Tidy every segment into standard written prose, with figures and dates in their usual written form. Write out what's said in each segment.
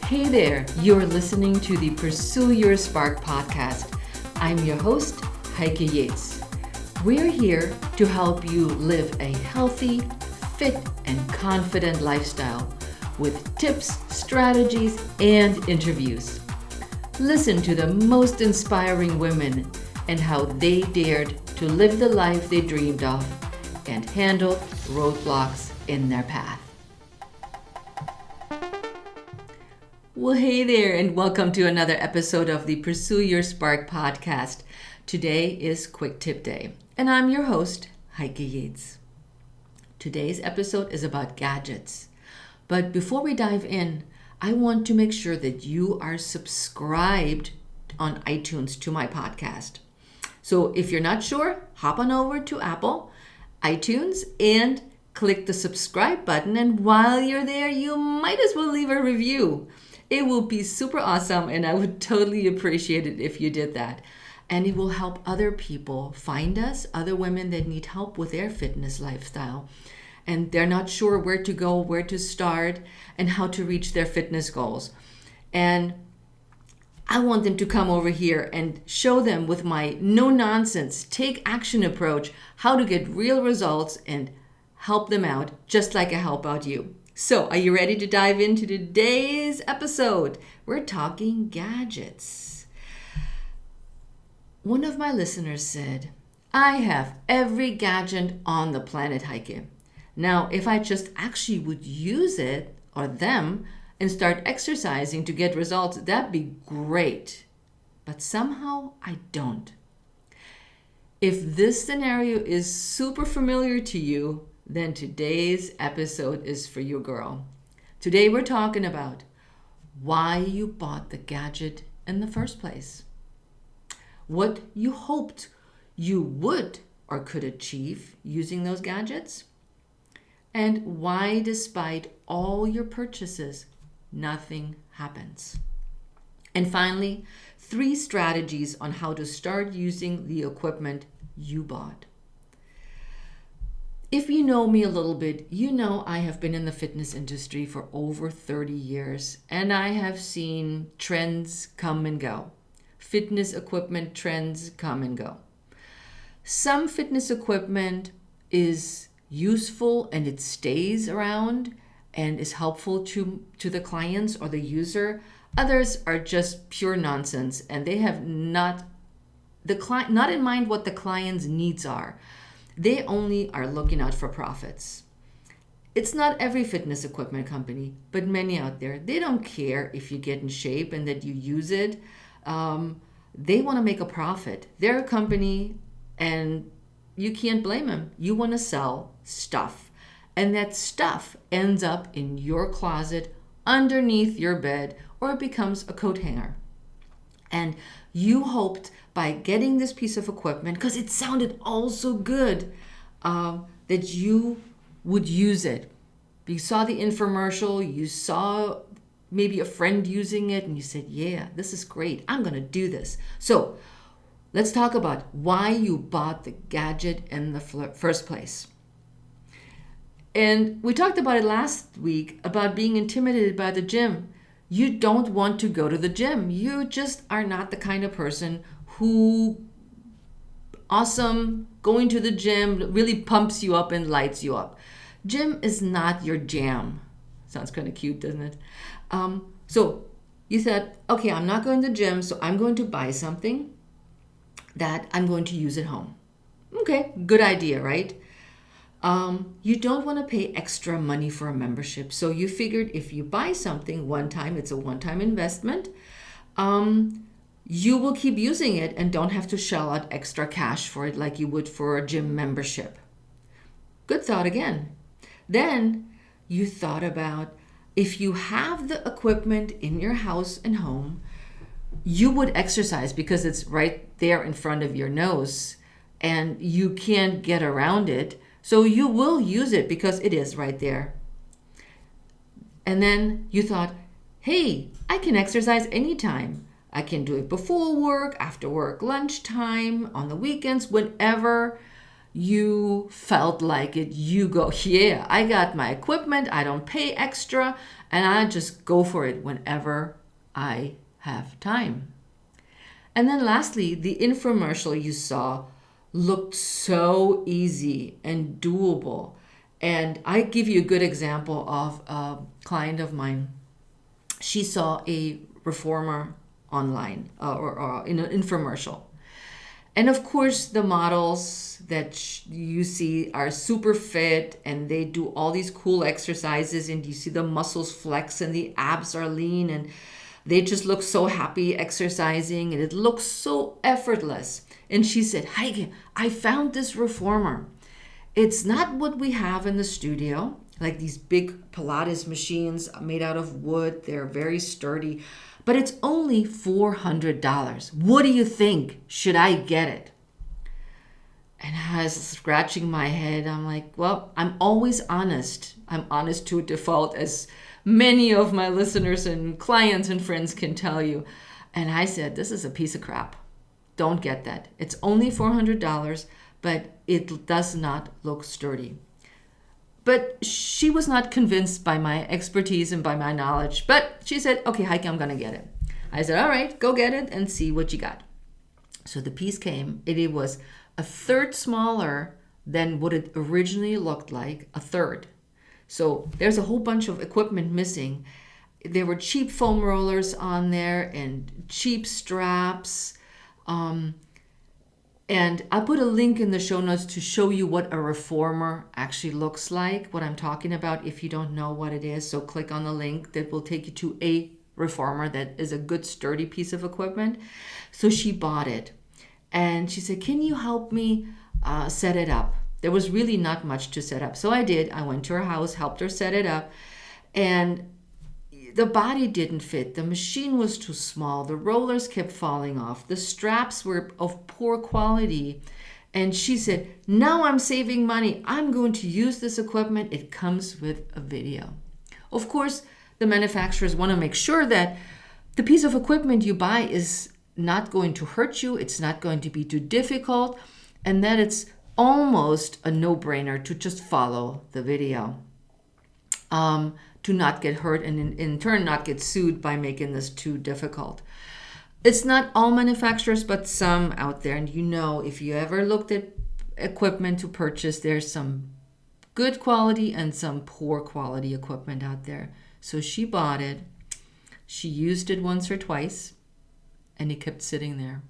Hey there, you're listening to the Pursue Your Spark podcast. I'm your host, Heike Yates. We're here to help you live a healthy, fit, and confident lifestyle with tips, strategies, and interviews. Listen to the most inspiring women and how they dared to live the life they dreamed of and handle roadblocks in their path. Well, hey there, and welcome to another episode of the Pursue Your Spark podcast. Today is Quick Tip Day, and I'm your host, Heike Yates. Today's episode is about gadgets. But before we dive in, I want to make sure that you are subscribed on iTunes to my podcast. So if you're not sure, hop on over to Apple, iTunes, and click the subscribe button. And while you're there, you might as well leave a review. It will be super awesome, and I would totally appreciate it if you did that. And it will help other people find us, other women that need help with their fitness lifestyle. And they're not sure where to go, where to start, and how to reach their fitness goals. And I want them to come over here and show them with my no-nonsense, take action approach, how to get real results and help them out just like I help out you. So, are you ready to dive into today's episode? We're talking gadgets. One of my listeners said, I have every gadget on the planet, Heike. Now, if I just actually would use it or them and start exercising to get results, that'd be great. But somehow I don't. If this scenario is super familiar to you, then today's episode is for you, girl. Today we're talking about why you bought the gadget in the first place, what you hoped you would or could achieve using those gadgets, and why despite all your purchases, nothing happens. And finally, 3 strategies on how to start using the equipment you bought. If you know me a little bit, you know I have been in the fitness industry for over 30 years, and I have seen trends come and go. Fitness equipment trends come and go. Some fitness equipment is useful and it stays around and is helpful to the clients or the user. Others are just pure nonsense, and they have not in mind what the client's needs are. They only are looking out for profits. It's not every fitness equipment company, but many out there. They don't care if you get in shape and that you use it. They want to make a profit. They're a company, and you can't blame them. You want to sell stuff, and that stuff ends up in your closet, underneath your bed, or it becomes a coat hanger. And you hoped by getting this piece of equipment, because it sounded all so good, that you would use it. You saw the infomercial, you saw maybe a friend using it, and you said, yeah, this is great. I'm going to do this. So let's talk about why you bought the gadget in the first place. And we talked about it last week about being intimidated by the gym. You don't want to go to the gym. You just are not the kind of person who going to the gym really pumps you up and lights you up. Gym is not your jam. Sounds kind of cute, doesn't it? So you said, okay, I'm not going to the gym, so I'm going to buy something that I'm going to use at home. Okay, good idea, right? You don't want to pay extra money for a membership. So you figured if you buy something one time, it's a one-time investment, you will keep using it and don't have to shell out extra cash for it like you would for a gym membership. Good thought again. Then you thought about if you have the equipment in your house and home, you would exercise because it's right there in front of your nose and you can't get around it. So you will use it because it is right there. And then you thought, hey, I can exercise anytime. I can do it before work, after work, lunchtime, on the weekends, whenever you felt like it, you go, yeah, I got my equipment, I don't pay extra, and I just go for it whenever I have time. And then lastly, the infomercial you saw looked so easy and doable. And I give you a good example of a client of mine. She saw a reformer online or in an infomercial. And of course, the models that you see are super fit and they do all these cool exercises, and you see the muscles flex and the abs are lean and they just look so happy exercising and it looks so effortless. And she said, Heike, I found this reformer. It's not what we have in the studio, like these big Pilates machines made out of wood. They're very sturdy, but it's only $400. What do you think? Should I get it? And I was scratching my head. I'm like, well, I'm always honest. I'm honest to a default, as many of my listeners and clients and friends can tell you. And I said, this is a piece of crap. Don't get that. It's only $400, but it does not look sturdy. But she was not convinced by my expertise and by my knowledge. But she said, okay, Heike, I'm going to get it. I said, all right, go get it and see what you got. So the piece came. It was a third smaller than what it originally looked like, a third. So there's a whole bunch of equipment missing. There were cheap foam rollers on there and cheap straps. And I'll put a link in the show notes to show you what a reformer actually looks like, what I'm talking about if you don't know what it is. So click on the link that will take you to a reformer that is a good sturdy piece of equipment. So she bought it and she said, can you help me set it up? There was really not much to set up. So I did. I went to her house, helped her set it up, and the body didn't fit. The machine was too small. The rollers kept falling off. The straps were of poor quality. And she said, now I'm saving money. I'm going to use this equipment. It comes with a video. Of course, the manufacturers want to make sure that the piece of equipment you buy is not going to hurt you. It's not going to be too difficult. And that it's almost a no-brainer to just follow the video. To not get hurt and in turn not get sued by making this too difficult. It's not all manufacturers, but some out there. And you know, if you ever looked at equipment to purchase, there's some good quality and some poor quality equipment out there. So she bought it. She used it once or twice and it kept sitting there.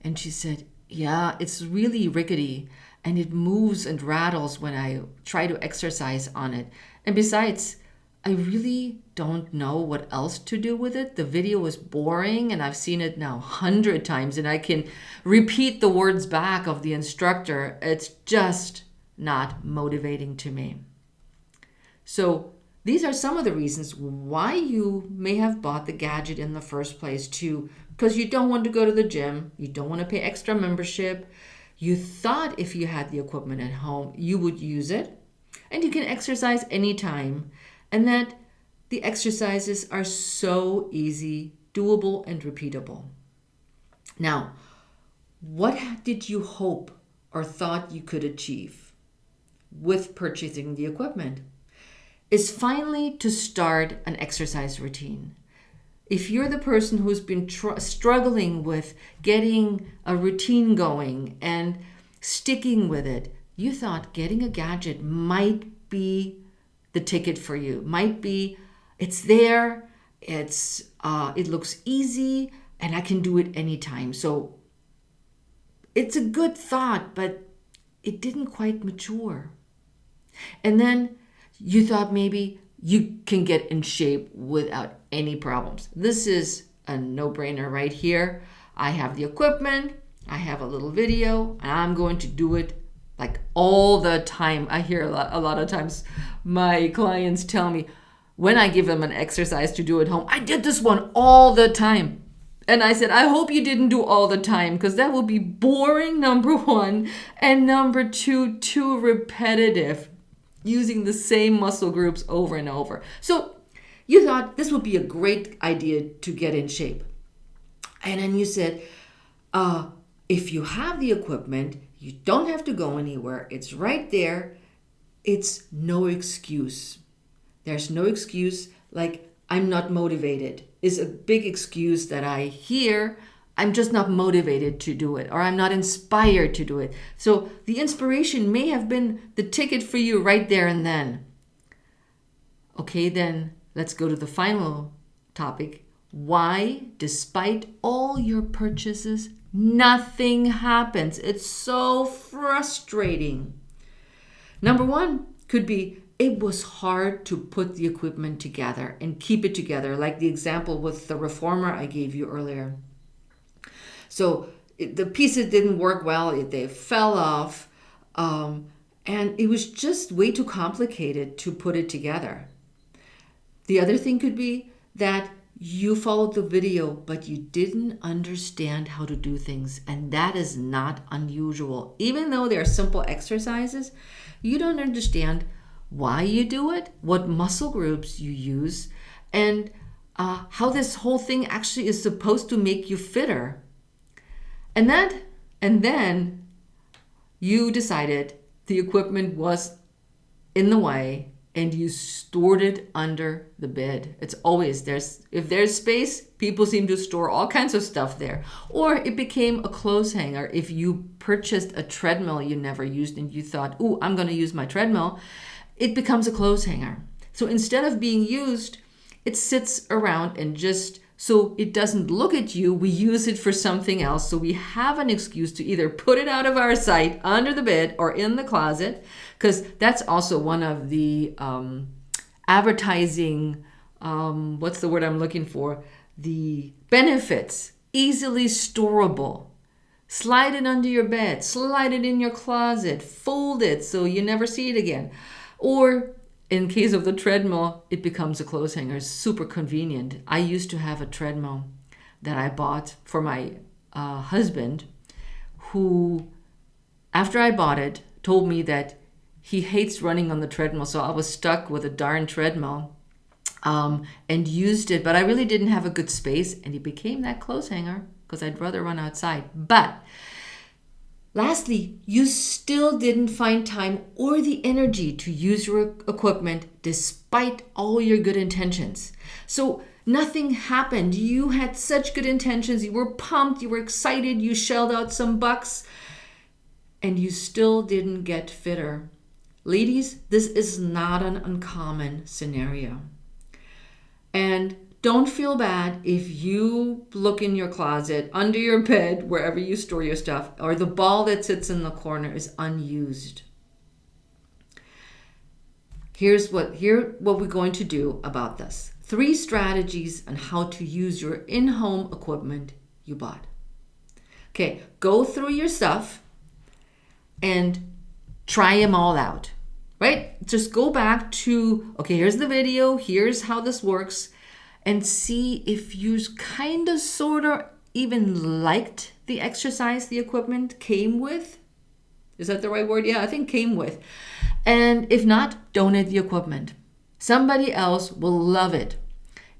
And she said, yeah, it's really rickety and it moves and rattles when I try to exercise on it. And besides, I really don't know what else to do with it. The video is boring and I've seen it now 100 times and I can repeat the words back of the instructor. It's just not motivating to me. So these are some of the reasons why you may have bought the gadget in the first place too, because you don't want to go to the gym. You don't want to pay extra membership. You thought if you had the equipment at home, you would use it and you can exercise anytime. And that the exercises are so easy, doable, and repeatable. Now, what did you hope or thought you could achieve with purchasing the equipment? Is finally to start an exercise routine. If you're the person who's been struggling with getting a routine going and sticking with it, you thought getting a gadget might be the ticket for you. Might be, it's there, it looks easy, and I can do it anytime. So it's a good thought, but it didn't quite mature. And then you thought maybe you can get in shape without any problems. This is a no-brainer right here. I have the equipment, I have a little video, and I'm going to do it like all the time. I hear a lot of times my clients tell me when I give them an exercise to do at home, I did this one all the time. And I said, I hope you didn't do all the time because that will be boring, number one. And number two, too repetitive, using the same muscle groups over and over. So you thought this would be a great idea to get in shape. And then you said, if you have the equipment, You don't have to go anywhere. It's right there. It's no excuse. There's no excuse like I'm not motivated is a big excuse that I hear. I'm just not motivated to do it, or I'm not inspired to do it. So the inspiration may have been the ticket for you right there and then. Okay, then let's go to the final topic. Why, despite all your purchases, nothing happens? It's so frustrating. Number one could be it was hard to put the equipment together and keep it together, like the example with the reformer I gave you earlier. So the pieces didn't work well, they fell off, and it was just way too complicated to put it together. The other thing could be that you followed the video, but you didn't understand how to do things, and that is not unusual. Even though they are simple exercises, you don't understand why you do it, what muscle groups you use, and how this whole thing actually is supposed to make you fitter. And then you decided the equipment was in the way and you stored it under the bed. It's always if there's space, people seem to store all kinds of stuff there. Or it became a clothes hanger. If you purchased a treadmill you never used and you thought, "Ooh, I'm going to use my treadmill," it becomes a clothes hanger. So instead of being used, it sits around and just so it doesn't look at you, we use it for something else. So we have an excuse to either put it out of our sight under the bed or in the closet, because that's also one of the advertising, what's the word I'm looking for? The benefits, easily storable. Slide it under your bed, slide it in your closet, fold it so you never see it again. Or in case of the treadmill, it becomes a clothes hanger. It's super convenient. I used to have a treadmill that I bought for my husband, who, after I bought it, told me that he hates running on the treadmill. So I was stuck with a darn treadmill and used it. But I really didn't have a good space, and it became that clothes hanger because I'd rather run outside. But lastly, you still didn't find time or the energy to use your equipment despite all your good intentions. So nothing happened. You had such good intentions. You were pumped. You were excited. You shelled out some bucks, and you still didn't get fitter. Ladies, this is not an uncommon scenario. And don't feel bad if you look in your closet, under your bed, wherever you store your stuff, or the ball that sits in the corner is unused. Here's what we're going to do about this. 3 strategies on how to use your in-home equipment you bought. Okay, go through your stuff and try them all out, right? Just go back to, okay, here's the video, here's how this works, and see if you kind of, sort of, even liked the exercise the equipment came with. Is that the right word? Yeah, I think came with. And if not, donate the equipment. Somebody else will love it.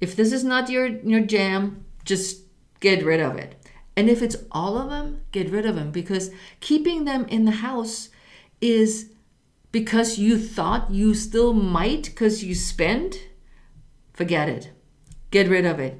If this is not your jam, just get rid of it. And if it's all of them, get rid of them, because keeping them in the house is because you thought you still might because you spend. Forget it. Get rid of it.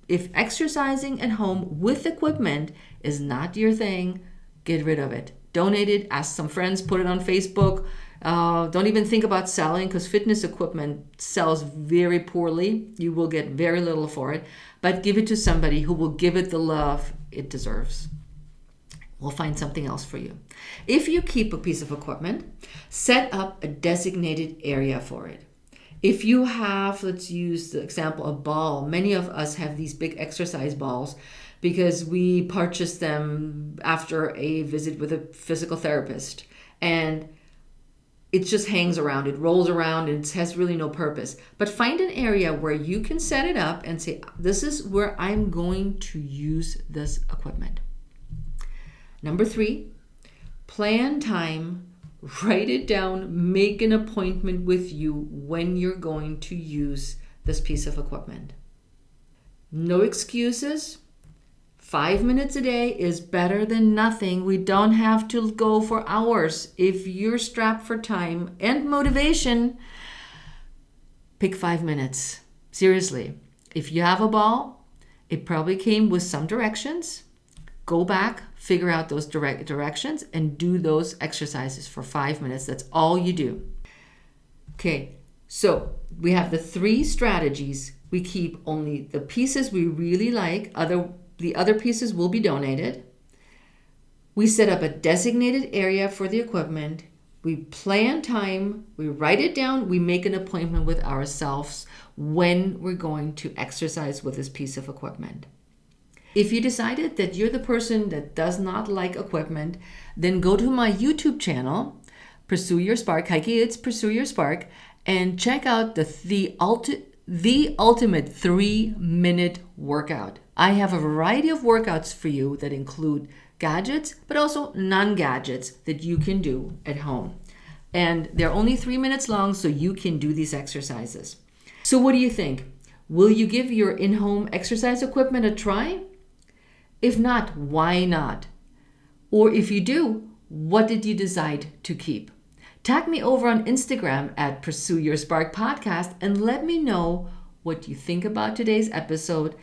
If exercising at home with equipment is not your thing, get rid of it. Donate it, ask some friends, put it on Facebook. Don't even think about selling, because fitness equipment sells very poorly. You will get very little for it, but give it to somebody who will give it the love it deserves. We'll find something else for you. If you keep a piece of equipment, set up a designated area for it. If you have, let's use the example of ball. Many of us have these big exercise balls because we purchased them after a visit with a physical therapist. And it just hangs around, it rolls around, and it has really no purpose. But find an area where you can set it up and say, this is where I'm going to use this equipment. Number 3, plan time, write it down, make an appointment with you when you're going to use this piece of equipment. No excuses. 5 minutes a day is better than nothing. We don't have to go for hours. If you're strapped for time and motivation, pick 5 minutes. Seriously, if you have a ball, it probably came with some directions. Go back, figure out those directions, and do those exercises for 5 minutes. That's all you do. Okay, so we have the 3 strategies. We keep only the pieces we really like. The other pieces will be donated. We set up a designated area for the equipment. We plan time. We write it down. We make an appointment with ourselves when we're going to exercise with this piece of equipment. If you decided that you're the person that does not like equipment, then go to my YouTube channel, Pursue Your Spark, Heike, it's Pursue Your Spark, and check out the ultimate 3-minute workout. I have a variety of workouts for you that include gadgets, but also non-gadgets that you can do at home. And they're only 3 minutes long, so you can do these exercises. So what do you think? Will you give your in-home exercise equipment a try? If not, why not? Or if you do, what did you decide to keep? Tag me over on Instagram at Pursue Your Spark Podcast and let me know what you think about today's episode,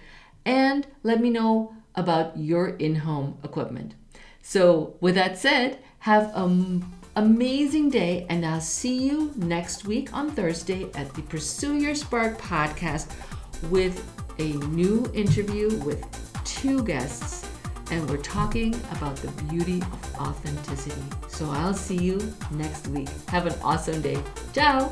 and let me know about your in-home equipment. So with that said, have an amazing day, and I'll see you next week on Thursday at the Pursue Your Spark Podcast with a new interview with 2 guests, and we're talking about the beauty of authenticity. So I'll see you next week. Have an awesome day. Ciao!